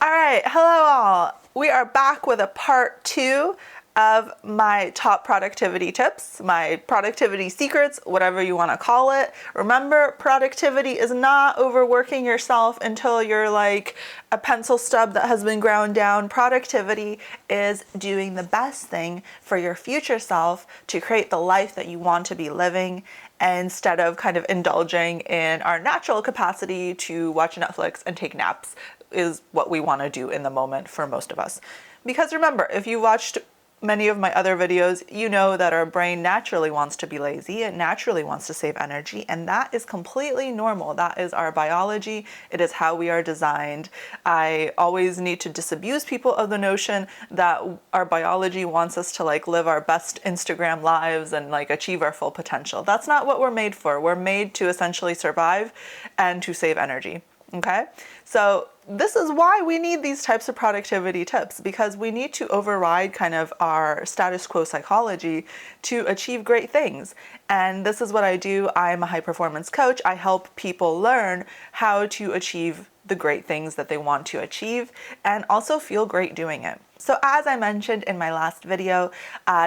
All right, hello all. We are back with a part 2 of my top productivity tips, my productivity secrets, whatever you want to call it. Remember, productivity is not overworking yourself until you're like a pencil stub that has been ground down. Productivity is doing the best thing for your future self to create the life that you want to be living, instead of kind of indulging in our natural capacity to watch Netflix and take naps is what we want to do in the moment for most of us. Because remember, if you watched many of my other videos, you know that our brain naturally wants to be lazy. It naturally wants to save energy, and that is completely normal. That is our biology. It is how we are designed. I always need to disabuse people of the notion that our biology wants us to like live our best Instagram lives and like achieve our full potential. That's not what we're made for. We're made to essentially survive and to save energy. Okay? So this is why we need these types of productivity tips, because we need to override kind of our status quo psychology to achieve great things. And this is what I do. I'm a high performance coach. I help people learn how to achieve the great things that they want to achieve and also feel great doing it. So as I mentioned in my last video,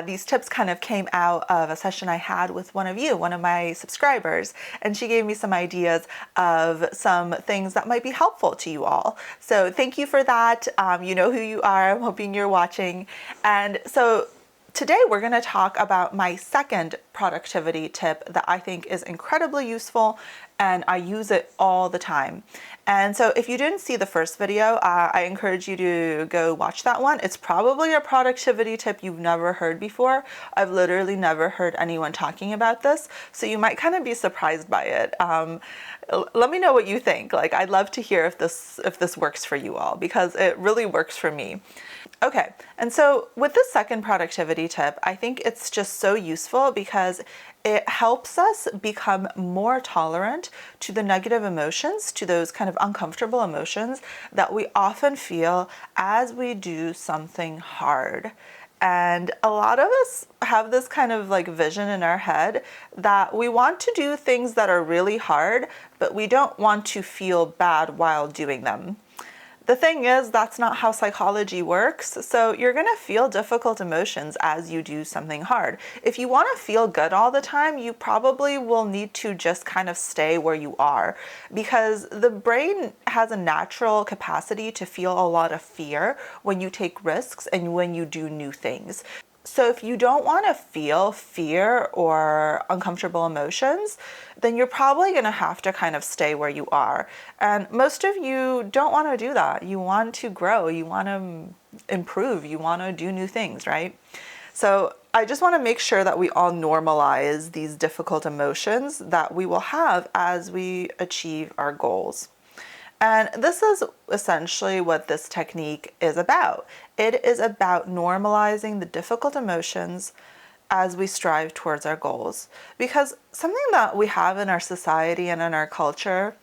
these tips kind of came out of a session I had with one of you, one of my subscribers, and she gave me some ideas of some things that might be helpful to you all. So thank you for that. You know who you are. I'm hoping you're watching. And so today we're going to talk about my second productivity tip that I think is incredibly useful, and I use it all the time. And so if you didn't see the first video, I encourage you to go watch that one. It's probably a productivity tip you've never heard before. I've literally never heard anyone talking about this, so you might kind of be surprised by it. Let me know what you think. Like, I'd love to hear if this works for you all, because it really works for me. Okay, and so with this second productivity tip, I think it's just so useful because it helps us become more tolerant to the negative emotions, to those kind of uncomfortable emotions that we often feel as we do something hard. And a lot of us have this kind of like vision in our head that we want to do things that are really hard, but we don't want to feel bad while doing them. The thing is, that's not how psychology works. So you're going to feel difficult emotions as you do something hard. If you want to feel good all the time, you probably will need to just kind of stay where you are, because the brain has a natural capacity to feel a lot of fear when you take risks and when you do new things. So if you don't want to feel fear or uncomfortable emotions, then you're probably going to have to kind of stay where you are. And most of you don't want to do that. You want to grow, you want to improve, you want to do new things, right? So I just want to make sure that we all normalize these difficult emotions that we will have as we achieve our goals. And this is essentially what this technique is about. It is about normalizing the difficult emotions as we strive towards our goals. Because something that we have in our society and in our culture,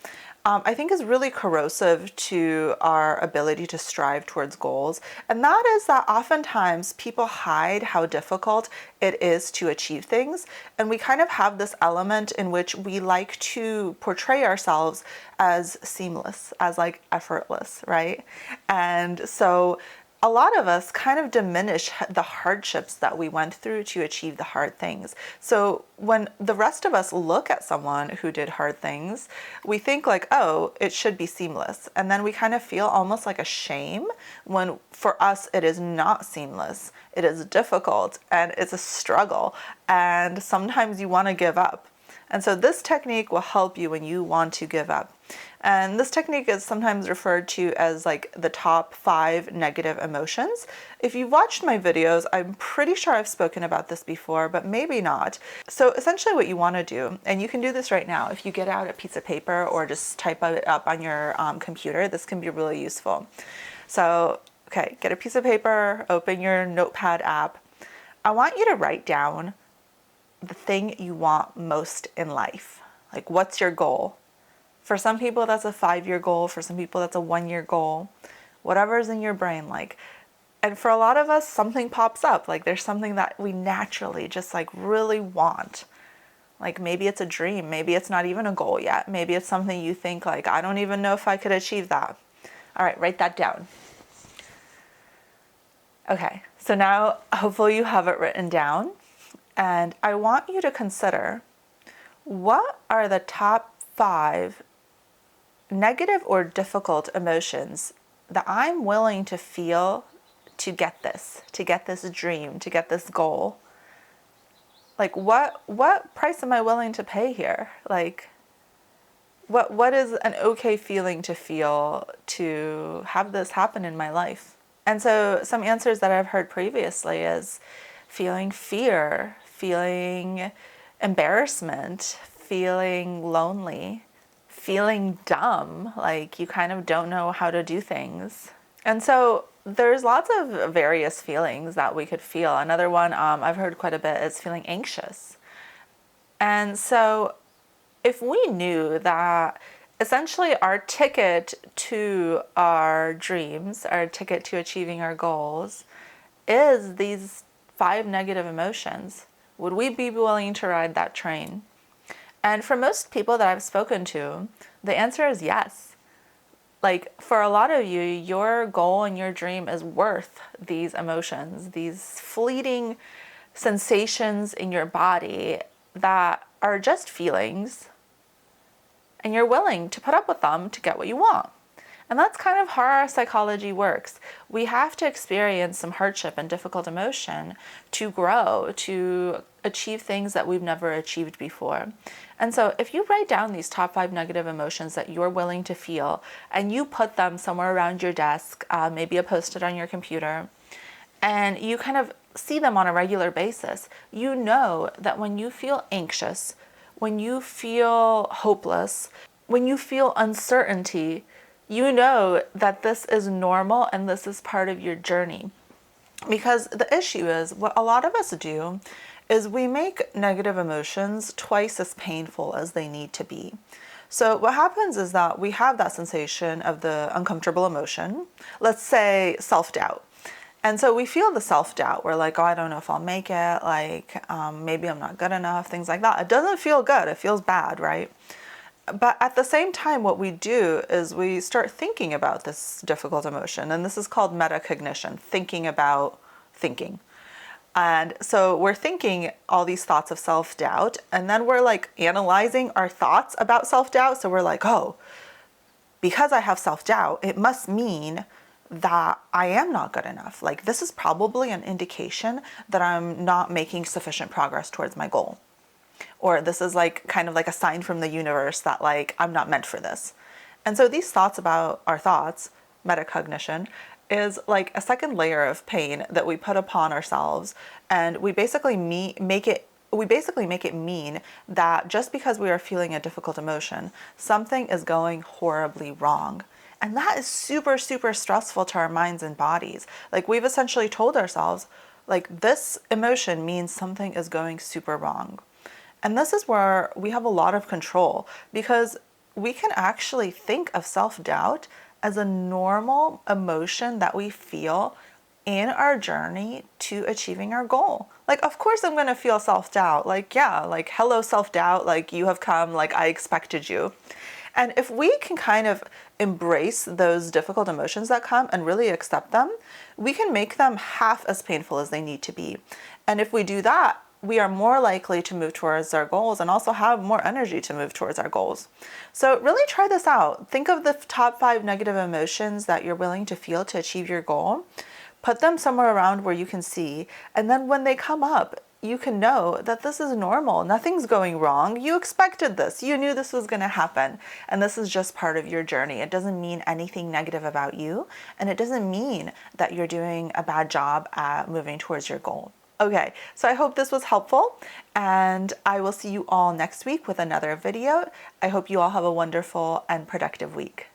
I think is really corrosive to our ability to strive towards goals. And that is that oftentimes people hide how difficult it is to achieve things. And we kind of have this element in which we like to portray ourselves as seamless, as like effortless, right? And so a lot of us kind of diminish the hardships that we went through to achieve the hard things. So when the rest of us look at someone who did hard things, we think like, oh, it should be seamless. And then we kind of feel almost like a shame when for us it is not seamless. It is difficult and it's a struggle. And sometimes you want to give up. And so this technique will help you when you want to give up. And this technique is sometimes referred to as like the top 5 negative emotions. If you've watched my videos, I'm pretty sure I've spoken about this before, but maybe not. So essentially what you want to do, and you can do this right now, if you get out a piece of paper or just type it up on your computer, this can be really useful. So, okay, get a piece of paper, open your notepad app. I want you to write down the thing you want most in life. Like, what's your goal? For some people, that's a 5-year goal. For some people, that's a 1-year goal. Whatever's in your brain, like. And for a lot of us, something pops up. Like, there's something that we naturally just like really want. Like, maybe it's a dream. Maybe it's not even a goal yet. Maybe it's something you think like, I don't even know if I could achieve that. All right, write that down. Okay, so now hopefully you have it written down, and I want you to consider, what are the top 5 negative or difficult emotions that I'm willing to feel to get this dream, to get this goal? Like what price am I willing to pay here? Like what is an okay feeling to feel to have this happen in my life? And so some answers that I've heard previously is feeling fear, feeling embarrassment, feeling lonely, feeling dumb, like you kind of don't know how to do things. And so there's lots of various feelings that we could feel. Another one I've heard quite a bit is feeling anxious. And so if we knew that essentially our ticket to our dreams, our ticket to achieving our goals, is these 5 negative emotions, would we be willing to ride that train? And for most people that I've spoken to, the answer is yes. Like for a lot of you, your goal and your dream is worth these emotions, these fleeting sensations in your body that are just feelings, and you're willing to put up with them to get what you want. And that's kind of how our psychology works. We have to experience some hardship and difficult emotion to grow, to achieve things that we've never achieved before. And so if you write down these top 5 negative emotions that you're willing to feel, and you put them somewhere around your desk, maybe a post-it on your computer, and you kind of see them on a regular basis, you know that when you feel anxious, when you feel hopeless, when you feel uncertainty, you know that this is normal and this is part of your journey. Because the issue is, what a lot of us do is we make negative emotions twice as painful as they need to be. So what happens is that we have that sensation of the uncomfortable emotion, let's say self-doubt. And so we feel the self-doubt. We're like, oh, I don't know if I'll make it. Like, maybe I'm not good enough, things like that. It doesn't feel good. It feels bad, right? But at the same time, what we do is we start thinking about this difficult emotion. And this is called metacognition, thinking about thinking. And so we're thinking all these thoughts of self-doubt, and then we're like analyzing our thoughts about self-doubt. So we're like, oh, because I have self-doubt, it must mean that I am not good enough. Like, this is probably an indication that I'm not making sufficient progress towards my goal. Or this is like kind of like a sign from the universe that like I'm not meant for this. And so these thoughts about our thoughts, metacognition, is like a second layer of pain that we put upon ourselves, and we basically make it mean that just because we are feeling a difficult emotion, something is going horribly wrong. And that is super, super stressful to our minds and bodies. Like, we've essentially told ourselves, like, this emotion means something is going super wrong. And this is where we have a lot of control, because we can actually think of self-doubt as a normal emotion that we feel in our journey to achieving our goal. Like, of course I'm going to feel self-doubt. Like, yeah, like, hello self-doubt, like, you have come, like, I expected you. And if we can kind of embrace those difficult emotions that come and really accept them, we can make them half as painful as they need to be. And if we do that, we are more likely to move towards our goals and also have more energy to move towards our goals. So really try this out. Think of the top 5 negative emotions that you're willing to feel to achieve your goal. Put them somewhere around where you can see. And then when they come up, you can know that this is normal. Nothing's going wrong. You expected this. You knew this was going to happen. And this is just part of your journey. It doesn't mean anything negative about you. And it doesn't mean that you're doing a bad job at moving towards your goal. Okay, so I hope this was helpful, and I will see you all next week with another video. I hope you all have a wonderful and productive week.